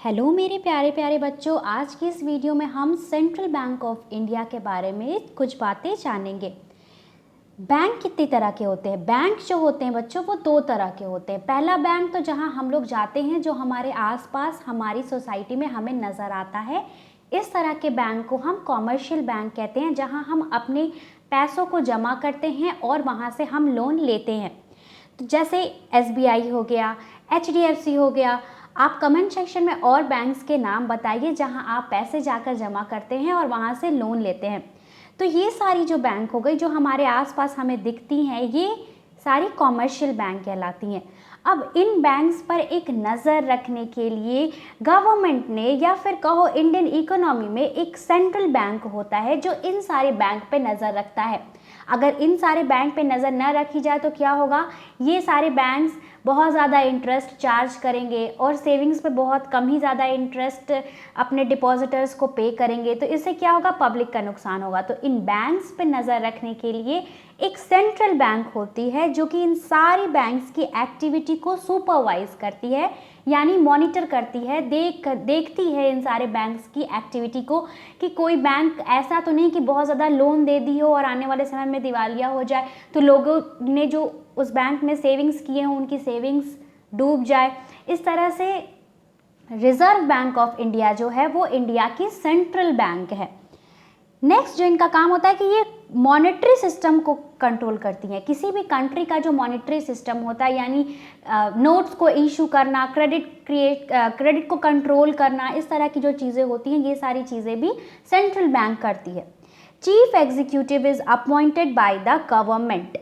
Hello मेरे प्यारे प्यारे बच्चों, आज की इस वीडियो में हम सेंट्रल बैंक ऑफ इंडिया के बारे में कुछ बातें जानेंगे। बैंक कितनी तरह के होते हैं? बैंक जो होते हैं बच्चों वो दो तरह के होते हैं। पहला बैंक तो जहां हम लोग जाते हैं, जो हमारे आसपास हमारी सोसाइटी में हमें नज़र आता है। इस तरह के बैंक को हम कॉमर्शियल बैंक कहते हैं, जहां हम अपने पैसों को जमा करते हैं और वहां से हम लोन लेते हैं। तो जैसे SBI हो गया, HDFC हो गया। आप कमेंट सेक्शन में और बैंक्स के नाम बताइए जहां आप पैसे जाकर जमा करते हैं और वहां से लोन लेते हैं। तो ये सारी जो बैंक हो गई जो हमारे आसपास हमें दिखती हैं, ये सारी कॉमर्शियल बैंक कहलाती हैं। अब इन बैंक्स पर एक नज़र रखने के लिए गवर्नमेंट ने, या फिर कहो इंडियन इकोनॉमी में, एक सेंट्रल बैंक होता है जो इन सारे बैंक पे नज़र रखता है। अगर इन सारे बैंक पे नज़र न रखी जाए तो क्या होगा? ये सारे बैंक्स बहुत ज़्यादा इंटरेस्ट चार्ज करेंगे और सेविंग्स पे बहुत कम ही ज़्यादा इंटरेस्ट अपने डिपॉजिटर्स को पे करेंगे। तो इससे क्या होगा? पब्लिक का नुकसान होगा। तो इन बैंक्स पे नज़र रखने के लिए एक सेंट्रल बैंक होती है जो कि इन सारी बैंक्स की एक्टिविटी को सुपरवाइज करती है, यानी मॉनिटर करती है, देखती है इन सारे बैंक्स की एक्टिविटी को कि कोई बैंक ऐसा तो नहीं कि बहुत ज़्यादा लोन दे दी हो और आने वाले समय में दिवालिया हो जाए, तो लोगों ने जो उस बैंक में सेविंग्स किए हों उनकी सेविंग्स डूब जाए। इस तरह से रिजर्व बैंक ऑफ इंडिया जो है वो इंडिया की सेंट्रल बैंक है। नेक्स्ट जो इनका काम होता है कि ये मॉनेटरी सिस्टम को कंट्रोल करती हैं। किसी भी कंट्री का जो मॉनेटरी सिस्टम होता है, यानी नोट्स को इशू करना, क्रेडिट को कंट्रोल करना, इस तरह की जो चीज़ें होती हैं, ये सारी चीज़ें भी सेंट्रल बैंक करती है। Chief executive is appointed by the government.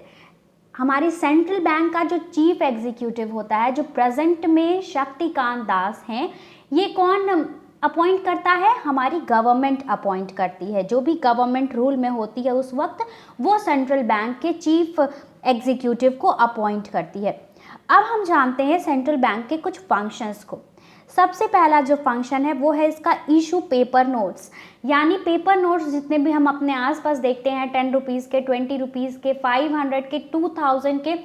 हमारी सेंट्रल बैंक का जो चीफ एग्जीक्यूटिव होता है, जो प्रेजेंट में शक्तिकांत दास हैं, ये कौन अपॉइंट करता है? हमारी गवर्नमेंट अपॉइंट करती है। जो भी गवर्नमेंट रूल में होती है उस वक्त वो सेंट्रल बैंक के चीफ एग्जीक्यूटिव को अपॉइंट करती है। अब हम जानते हैं सेंट्रल बैंक के कुछ फंक्शंस को। सबसे पहला जो फंक्शन है वो है इसका इशू पेपर नोट्स, यानी पेपर नोट्स जितने भी हम अपने आसपास देखते हैं, 10 रुपीज़ के, 20 रुपीज़ के, 500 के, 2000 के,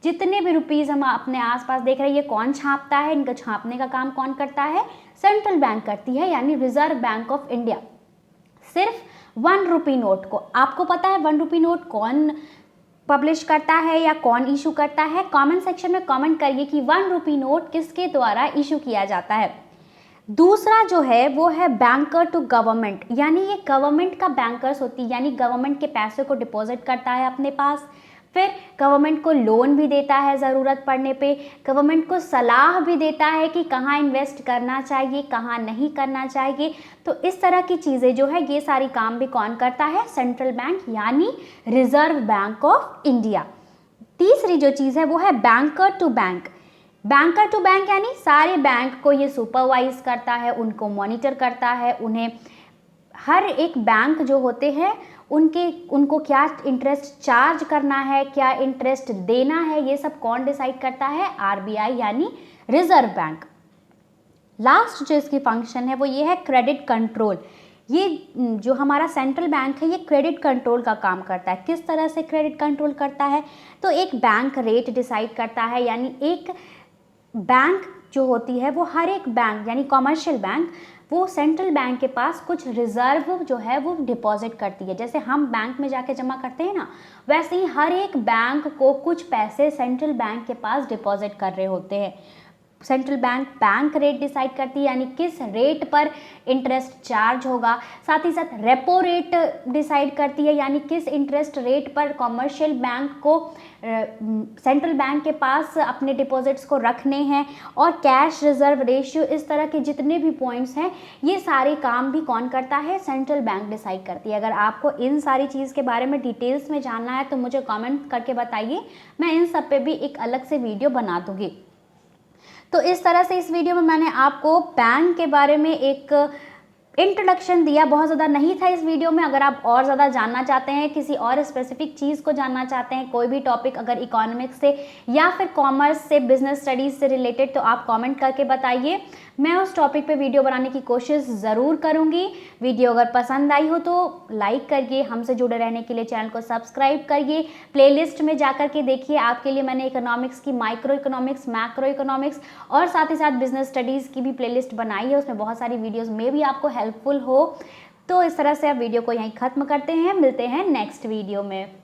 जितने भी रुपीज़ हम अपने आसपास देख रहे हैं, ये कौन छापता है? इनका छापने का काम कौन करता है? सेंट्रल बैंक करती है, यानी रिजर्व बैंक ऑफ इंडिया। सिर्फ 1 रुपी नोट को, आपको पता है 1 रुपी नोट कौन पब्लिश करता है या कौन इशू करता है? कमेंट सेक्शन में कमेंट करिए कि 1 रुपी नोट किसके द्वारा इशू किया जाता है। दूसरा जो है वो है बैंकर टू गवर्नमेंट, यानी ये गवर्नमेंट का बैंकर्स होती है, यानी गवर्नमेंट के पैसे को डिपॉजिट करता है अपने पास, फिर गवर्नमेंट को लोन भी देता है ज़रूरत पड़ने पे, गवर्नमेंट को सलाह भी देता है कि कहाँ इन्वेस्ट करना चाहिए, कहाँ नहीं करना चाहिए। तो इस तरह की चीज़ें जो है, ये सारी काम भी कौन करता है? सेंट्रल बैंक, यानी रिजर्व बैंक ऑफ इंडिया। तीसरी जो चीज़ है वो है banker to bank. Banker to bank यानी सारे बैंक को ये सुपरवाइज करता है, उनको मॉनिटर करता है, उन्हें हर एक बैंक जो होते हैं उनको क्या इंटरेस्ट चार्ज करना है, क्या इंटरेस्ट देना है, ये सब कौन डिसाइड करता है? RBI, यानी रिजर्व बैंक। लास्ट जो इसकी फंक्शन है वो ये है क्रेडिट कंट्रोल। ये जो हमारा सेंट्रल बैंक है ये क्रेडिट कंट्रोल का काम करता है। किस तरह से क्रेडिट कंट्रोल करता है? तो एक बैंक रेट डिसाइड करता है, यानी एक बैंक जो होती है वो हर एक बैंक, यानी कॉमर्शियल बैंक, वो सेंट्रल बैंक के पास कुछ रिजर्व जो है वो डिपॉजिट करती है। जैसे हम बैंक में जाके जमा करते हैं ना, वैसे ही हर एक बैंक को कुछ पैसे सेंट्रल बैंक के पास डिपॉजिट कर रहे होते हैं। सेंट्रल बैंक रेट डिसाइड करती है, यानी किस रेट पर इंटरेस्ट चार्ज होगा। साथ ही साथ रेपो रेट डिसाइड करती है, यानी किस इंटरेस्ट रेट पर कॉमर्शियल बैंक को सेंट्रल बैंक के पास अपने डिपॉजिट्स को रखने हैं, और कैश रिजर्व रेशियो, इस तरह के जितने भी पॉइंट्स हैं, ये सारे काम भी कौन करता है? सेंट्रल बैंक डिसाइड करती है। अगर आपको इन सारी चीज़ के बारे में डिटेल्स में जानना है तो मुझे कमेंट करके बताइए, मैं इन सब पे भी एक अलग से वीडियो बना दूँगी। तो इस तरह से इस वीडियो में मैंने आपको बैंक के बारे में एक इंट्रोडक्शन दिया। बहुत ज़्यादा नहीं था इस वीडियो में। अगर आप और ज़्यादा जानना चाहते हैं, किसी और स्पेसिफिक चीज़ को जानना चाहते हैं, कोई भी टॉपिक अगर इकोनॉमिक्स से या फिर कॉमर्स से, बिजनेस स्टडीज़ से रिलेटेड, तो आप कमेंट करके बताइए। मैं उस टॉपिक पे वीडियो बनाने की कोशिश ज़रूर करूँगी। वीडियो अगर पसंद आई हो तो लाइक करिए, हमसे जुड़े रहने के लिए चैनल को सब्सक्राइब करिए। प्लेलिस्ट में जाकर के देखिए, आपके लिए मैंने इकोनॉमिक्स की माइक्रो इकोनॉमिक्स, मैक्रो इकोनॉमिक्स और साथ ही साथ बिजनेस स्टडीज़ की भी प्लेलिस्ट बनाई है। उसमें बहुत सारी वीडियोस में भी आपको हेल्पफुल हो। तो इस तरह से अब वीडियो को यहीं ख़त्म करते हैं, मिलते हैं नेक्स्ट वीडियो में।